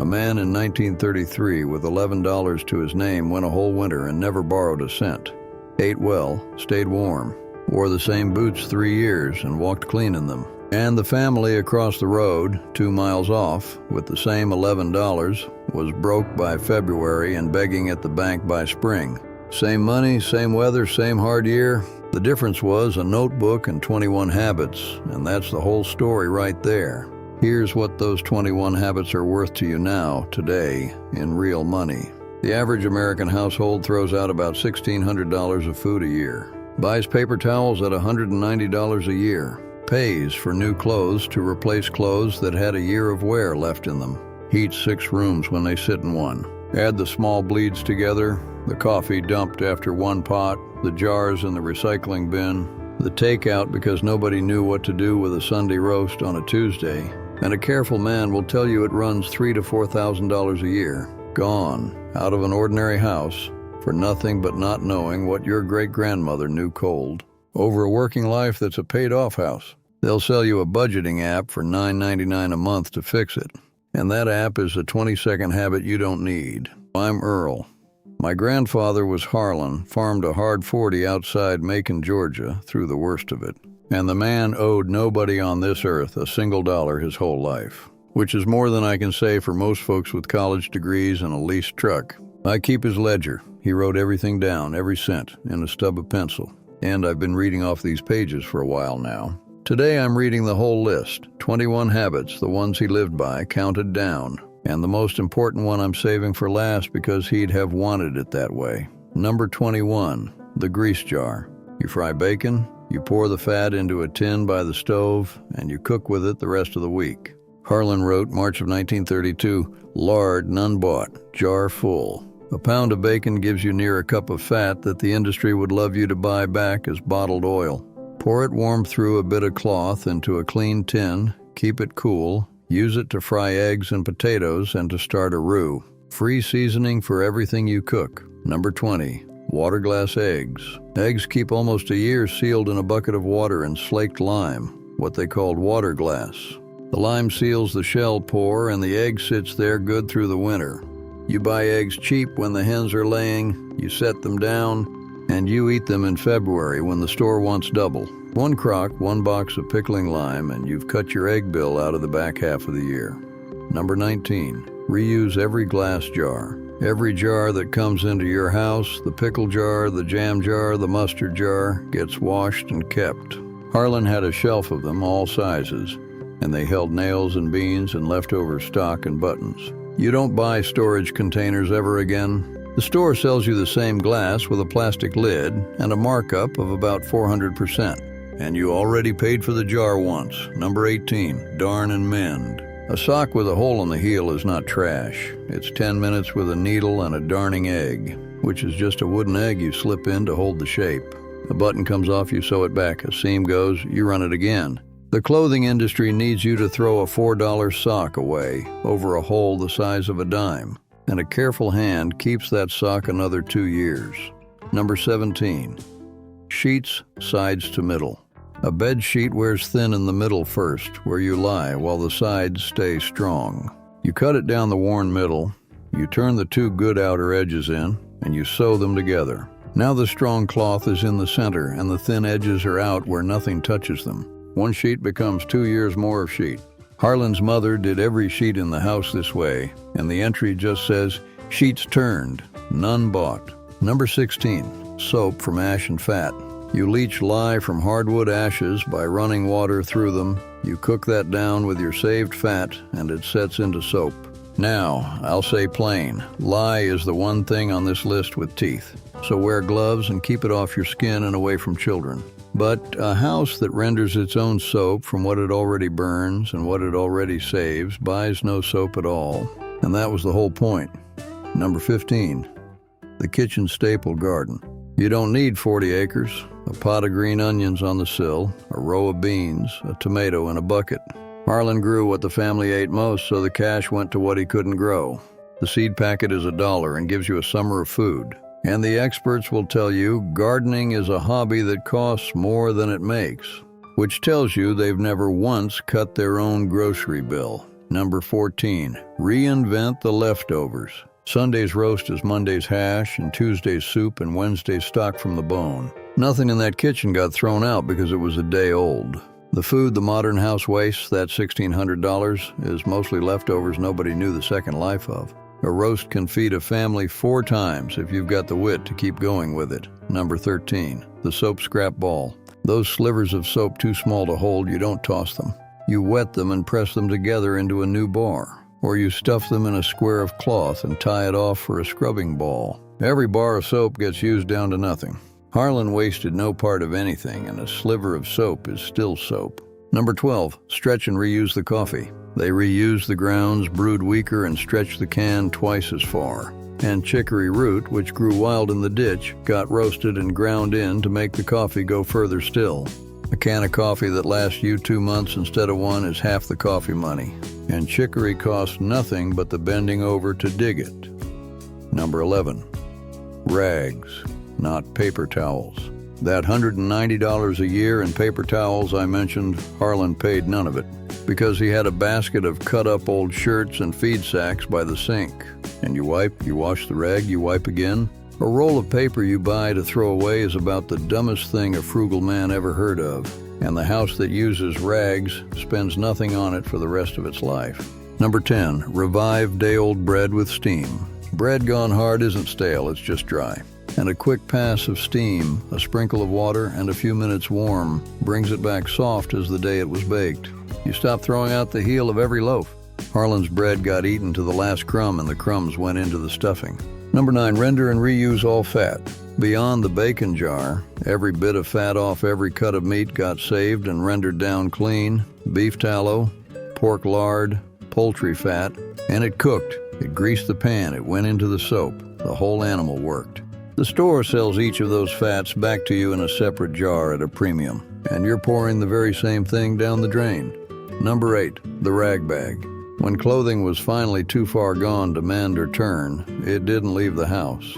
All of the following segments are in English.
A man in 1933 with $11 to his name went a whole winter and never borrowed a cent. Ate well, stayed warm, wore the same boots 3 years and walked clean in them. And the family across the road, 2 miles off, with the same $11, was broke by February and begging at the bank by spring. Same money, same weather, same hard year. The difference was a notebook and 21 habits, and that's the whole story right there. Here's what those 21 habits are worth to you now, today, in real money. The average American household throws out about $1,600 of food a year, buys paper towels at $190 a year, pays for new clothes to replace clothes that had a year of wear left in them, heats 6 rooms when they sit in one. Add the small bleeds together, the coffee dumped after one pot, the jars in the recycling bin, the takeout because nobody knew what to do with a Sunday roast on a Tuesday, and a careful man will tell you it runs $3,000 to $4,000 a year, gone out of an ordinary house for nothing but not knowing what your great-grandmother knew cold, over a working life that's a paid-off house. They'll sell you a budgeting app for $9.99 a month to fix it, and that app is a 20-second habit you don't need. I'm Earl. My grandfather was Harlan, farmed a hard 40 outside Macon, Georgia, through the worst of it. And the man owed nobody on this earth a single dollar his whole life, which is more than I can say for most folks with college degrees and a leased truck. I keep his ledger. He wrote everything down, every cent, in a stub of pencil. And I've been reading off these pages for a while now. Today I'm reading the whole list, 21 habits, the ones he lived by, counted down. And the most important one I'm saving for last because he'd have wanted it that way. Number 21, the grease jar. You fry bacon, you pour the fat into a tin by the stove, and you cook with it the rest of the week. Harlan wrote, March of 1932, lard none bought, jar full. A pound of bacon gives you near a cup of fat that the industry would love you to buy back as bottled oil. Pour it warm through a bit of cloth into a clean tin, keep it cool, use it to fry eggs and potatoes and to start a roux. Free seasoning for everything you cook. Number 20, water glass eggs. Eggs keep almost a year sealed in a bucket of water and slaked lime, what they called water glass. The lime seals the shell pore and the egg sits there good through the winter. You buy eggs cheap when the hens are laying, you set them down, and you eat them in February when the store wants double. 1 crock, 1 box of pickling lime, and you've cut your egg bill out of the back half of the year. Number 19, reuse every glass jar. Every jar that comes into your house, the pickle jar, the jam jar, the mustard jar, gets washed and kept. Harlan had a shelf of them, all sizes, and they held nails and beans and leftover stock and buttons. You don't buy storage containers ever again. The store sells you the same glass with a plastic lid and a markup of about 400%. And you already paid for the jar once. Number 18, darn and mend. A sock with a hole in the heel is not trash. It's 10 minutes with a needle and a darning egg, which is just a wooden egg you slip in to hold the shape. A button comes off, you sew it back. A seam goes, you run it again. The clothing industry needs you to throw a $4 sock away over a hole the size of a dime, and a careful hand keeps that sock another 2 years. Number 17, sheets sides to middle. A bed sheet wears thin in the middle first, where you lie, while the sides stay strong. You cut it down the worn middle, you turn the 2 good outer edges in, and you sew them together. Now the strong cloth is in the center, and the thin edges are out where nothing touches them. 1 sheet becomes 2 years more of sheet. Harlan's mother did every sheet in the house this way, and the entry just says, sheets turned, none bought. Number 16, soap from ash and fat. You leach lye from hardwood ashes by running water through them. You cook that down with your saved fat, and it sets into soap. Now, I'll say plain, lye is the one thing on this list with teeth. So wear gloves and keep it off your skin and away from children. But a house that renders its own soap from what it already burns and what it already saves buys no soap at all. And that was the whole point. Number 15, the kitchen staple garden. You don't need 40 acres, a pot of green onions on the sill, a row of beans, a tomato in a bucket. Harlan grew what the family ate most, so the cash went to what he couldn't grow. The seed packet is $1 and gives you a summer of food. And the experts will tell you gardening is a hobby that costs more than it makes, which tells you they've never once cut their own grocery bill. Number 14. Reinvent the leftovers. Sunday's roast is Monday's hash, and Tuesday's soup, and Wednesday's stock from the bone. Nothing in that kitchen got thrown out because it was a day old. The food the modern house wastes, that $1,600, is mostly leftovers nobody knew the second life of. A roast can feed a family 4 times if you've got the wit to keep going with it. Number 13. The soap scrap ball. Those slivers of soap too small to hold, you don't toss them. You wet them and press them together into a new bar. Or you stuff them in a square of cloth and tie it off for a scrubbing ball. Every bar of soap gets used down to nothing. Harlan wasted no part of anything, and a sliver of soap is still soap. Number 12. Stretch and reuse the coffee. They reused the grounds, brewed weaker, and stretched the can twice as far. And chicory root, which grew wild in the ditch, got roasted and ground in to make the coffee go further still. A can of coffee that lasts you 2 months instead of 1 is half the coffee money. And chicory costs nothing but the bending over to dig it. Number 11. Rags, not paper towels. That $190 a year in paper towels I mentioned, Harlan paid none of it, because he had a basket of cut-up old shirts and feed sacks by the sink. And you wipe, you wash the rag, you wipe again. A roll of paper you buy to throw away is about the dumbest thing a frugal man ever heard of, and the house that uses rags spends nothing on it for the rest of its life. Number 10. Revive day-old bread with steam. Bread gone hard isn't stale, it's just dry. And a quick pass of steam, a sprinkle of water, and a few minutes warm brings it back soft as the day it was baked. You stop throwing out the heel of every loaf. Harlan's bread got eaten to the last crumb, and the crumbs went into the stuffing. Number 9. Render and reuse all fat. Beyond the bacon jar, every bit of fat off every cut of meat got saved and rendered down clean. Beef tallow, pork lard, poultry fat, and it cooked. It greased the pan, it went into the soap. The whole animal worked. The store sells each of those fats back to you in a separate jar at a premium, and you're pouring the very same thing down the drain. Number 8. The rag bag. When clothing was finally too far gone to mend or turn, it didn't leave the house.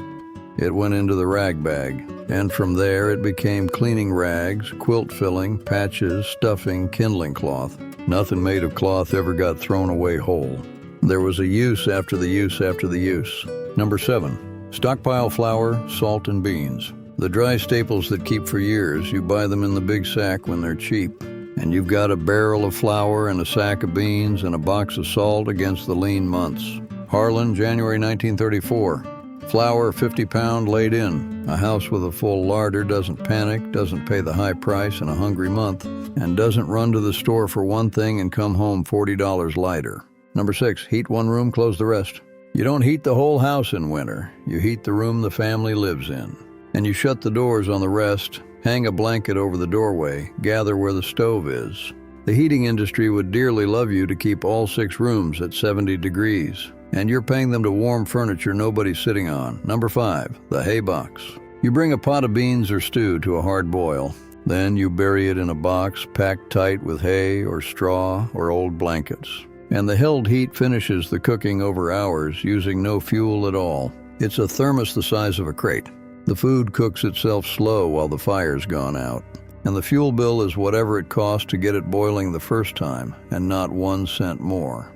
It went into the rag bag, and from there it became cleaning rags, quilt filling, patches, stuffing, kindling cloth. Nothing made of cloth ever got thrown away whole. There was a use after the use after the use. Number 7. Stockpile flour, salt, and beans. The dry staples that keep for years, you buy them in the big sack when they're cheap. And you've got a barrel of flour and a sack of beans and a box of salt against the lean months. Harlan, January 1934. Flour 50 pound laid in. A house with a full larder doesn't panic, doesn't pay the high price in a hungry month, and doesn't run to the store for one thing and come home $40 lighter. Number 6. Heat one room, close the rest. You don't heat the whole house in winter. You heat the room the family lives in. And you shut the doors on the rest, hang a blanket over the doorway, gather where the stove is. The heating industry would dearly love you to keep all 6 rooms at 70 degrees. And you're paying them to warm furniture nobody's sitting on. Number 5. The hay box. You bring a pot of beans or stew to a hard boil. Then you bury it in a box packed tight with hay or straw or old blankets. And the held heat finishes the cooking over hours using no fuel at all. It's a thermos the size of a crate. The food cooks itself slow while the fire's gone out. And the fuel bill is whatever it costs to get it boiling the first time, and not 1 cent more.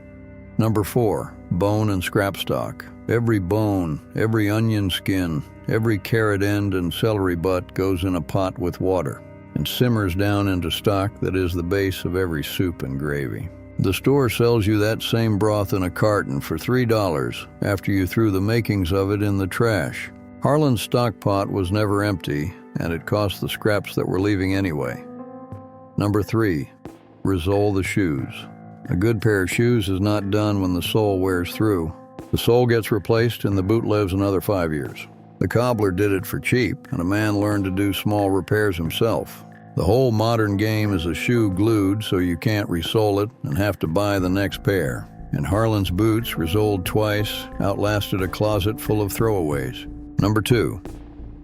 Number 4. Bone and scrap stock. Every bone, every onion skin, every carrot end and celery butt goes in a pot with water and simmers down into stock that is the base of every soup and gravy. The store sells you that same broth in a carton for $3 after you threw the makings of it in the trash. Harlan's stock pot was never empty, and it cost the scraps that were leaving anyway. Number 3. Resole the shoes. A good pair of shoes is not done when the sole wears through. The sole gets replaced and the boot lives another 5 years. The cobbler did it for cheap, and a man learned to do small repairs himself. The whole modern game is a shoe glued so you can't resole it and have to buy the next pair. And Harlan's boots, resoled twice, outlasted a closet full of throwaways. Number 2.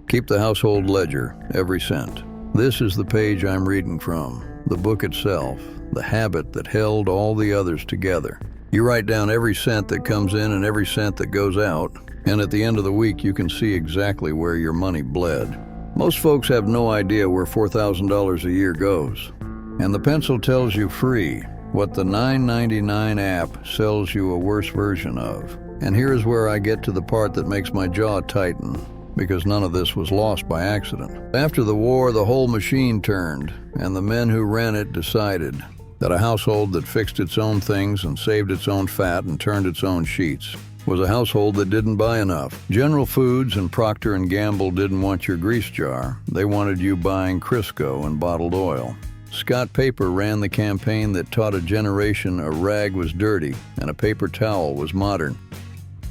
Keep the household ledger, every cent. This is the page I'm reading from, the book itself, the habit that held all the others together. You write down every cent that comes in and every cent that goes out, and at the end of the week you can see exactly where your money bled. Most folks have no idea where $4,000 a year goes. And the pencil tells you free. what the $9.99 app sells you a worse version of. And here is where I get to the part that makes my jaw tighten, because none of this was lost by accident. After the war, the whole machine turned, and the men who ran it decided that a household that fixed its own things and saved its own fat and turned its own sheets was a household that didn't buy enough. General Foods and Procter & Gamble didn't want your grease jar. They wanted you buying Crisco and bottled oil. Scott Paper ran the campaign that taught a generation a rag was dirty and a paper towel was modern.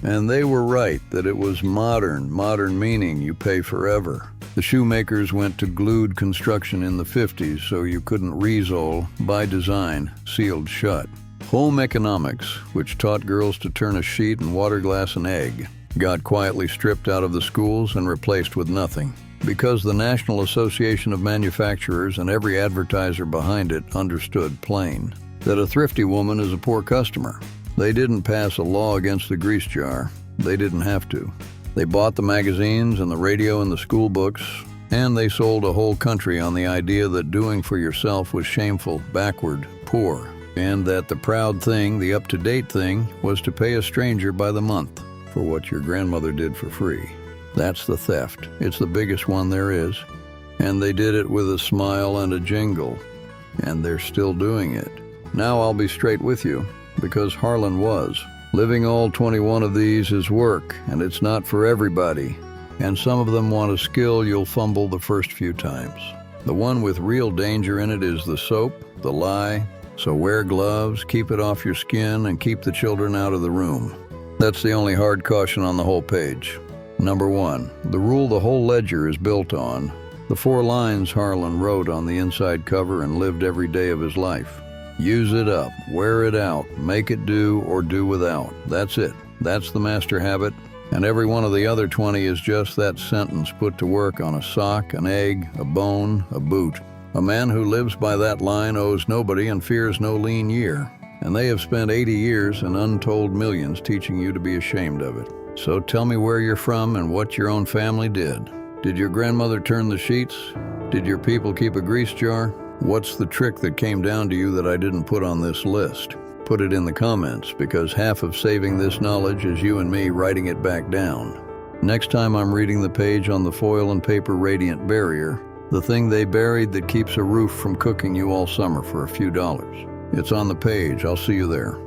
And they were right that it was modern meaning you pay forever. The shoemakers went to glued construction in the 50s so you couldn't resole, by design, sealed shut. Home economics, which taught girls to turn a sheet and water glass an egg, got quietly stripped out of the schools and replaced with nothing. Because the National Association of Manufacturers and every advertiser behind it understood plain that a thrifty woman is a poor customer. They didn't pass a law against the grease jar. They didn't have to. They bought the magazines and the radio and the school books, and they sold a whole country on the idea that doing for yourself was shameful, backward, poor, and that the proud thing, the up-to-date thing, was to pay a stranger by the month for what your grandmother did for free. That's the theft. It's the biggest one there is. And they did it with a smile and a jingle. And they're still doing it. Now I'll be straight with you, because Harlan was. Living all 21 of these is work, and it's not for everybody. And some of them want a skill you'll fumble the first few times. The one with real danger in it is the soap, the lie. So wear gloves, keep it off your skin, and keep the children out of the room. That's the only hard caution on the whole page. Number 1, the rule the whole ledger is built on. The 4 lines Harlan wrote on the inside cover and lived every day of his life. Use it up, wear it out, make it do or do without. That's it. That's the master habit. And every one of the other 20 is just that sentence put to work on a sock, an egg, a bone, a boot. A man who lives by that line owes nobody and fears no lean year. And they have spent 80 years and untold millions teaching you to be ashamed of it. So tell me where you're from and what your own family did. Did your grandmother turn the sheets? Did your people keep a grease jar? What's the trick that came down to you that I didn't put on this list? Put it in the comments, because half of saving this knowledge is you and me writing it back down. Next time I'm reading the page on the foil and paper radiant barrier, the thing they buried that keeps a roof from cooking you all summer for a few dollars. It's on the page. I'll see you there.